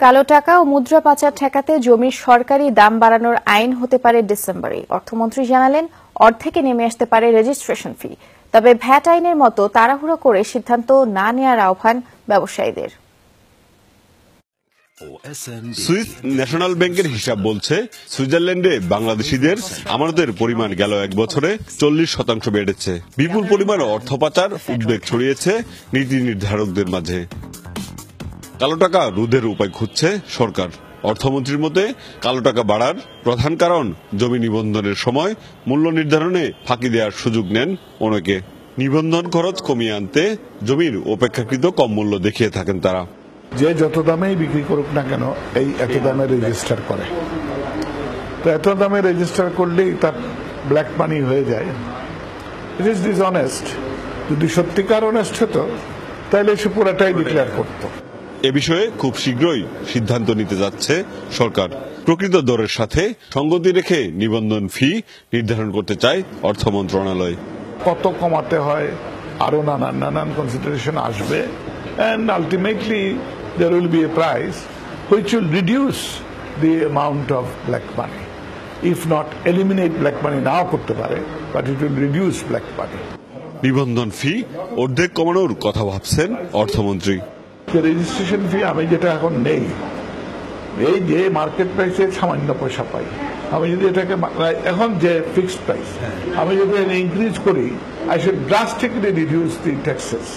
কালো টাকা ও মুদ্রা পাচার ঠেকাতে জমির সরকারি দাম বাড়ানোর আইন হতে পারে ডিসেম্বরে। অর্থমন্ত্রী জানালেন, অর্ধেকে নেমে আসতে পারে রেজিস্ট্রেশন ফি। তবে ভ্যাট আইনের মতো তাড়াহুড়ো করে সিদ্ধান্ত না নেওয়ার আহ্বান ব্যবসায়ীদের। সুইস ন্যাশনাল ব্যাংকের হিসাব বলছে, সুইজারল্যান্ডে বাংলাদেশিদের আমানতের পরিমাণ গেল এক বছরে 40% বেড়েছে। বিপুল পরিমাণ অর্থ পাচার উদ্বেগ ছড়িয়েছে নীতি নির্ধারকদের মাঝে। কালো টাকা রোধের উপায় খুঁজছে সরকার। অর্থমন্ত্রীর মতে, কালো টাকা বাড়ার প্রধান কারণ জমি নিবন্ধনের সময় মূল্য নির্ধারণে ফাঁকি দেওয়ার সুযোগ নেন অনেকে। নিবন্ধন খরচ কমিয়ে আনতে জমির অপেক্ষাকৃত কম মূল্য দেখিয়ে থাকেন তারা। যে যত দামেই বিক্রি করুক না কেন, এই এত দামে রেজিস্টার করে, তো এত দামে রেজিস্টার করলেই তার ব্ল্যাক মানি হয়ে যায়। It is dishonest. যদি সত্যিকার অনেস্ট হতো তাহলে সে পুরোটাই ডিক্লেয়ার করতো। এ বিষয়ে খুব শীঘ্রই সিদ্ধান্ত নিতে যাচ্ছে সরকার। প্রকৃত দরের সাথে সঙ্গতি রেখে নিবন্ধন ফি নির্ধারণ করতে চায় অর্থ মন্ত্রণালয়। কত কমাতে হয়, আরো নানান কনসিডারেশন আসবে, and ultimately there will be a price which will reduce the amount of black money. If not eliminate black money now করতে পারে, but it will reduce black money. নিবন্ধন ফি অর্ধেক কমানোর কথা ভাবছেন অর্থমন্ত্রী। রেজিস্ট্রেশন ফি আমি যেটা এখন নেই, এই যে মার্কেট প্রাইসে সামান্য পয়সা পাই, আমি যদি এটাকে এখন যে ফিক্সড প্রাইস, আমি যদি ইনক্রিজ করি, I should drastically reduce the taxes.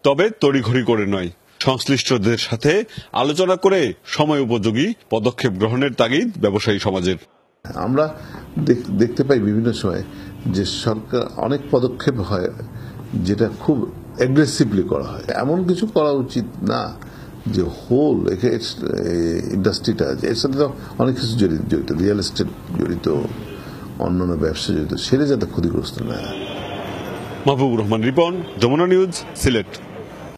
তবে তড়িঘড়ি করে নয়, সংশ্লিষ্টদের সাথে আলোচনা করে সময় উপযোগী পদক্ষেপ গ্রহণের তাগিদ ব্যবসায়ী সমাজের। আমরা দেখতে পাই বিভিন্ন সময় যে সরকার অনেক পদক্ষেপ হয় যেটা খুব অ্যাগ্রেসিভলি করা হয়। এমন কিছু করা উচিত না যে হোল ইন্ডাস্ট্রিটা, এর সাথে তো অনেক কিছু জড়িত, রিয়েল এস্টেট জড়িত, অন্যান্য ব্যবসা জড়িত, সেটা যাতে ক্ষতিগ্রস্ত না হয়। মাহবুবুর রহমান রিপন, যমুনা নিউজ, সিলেট।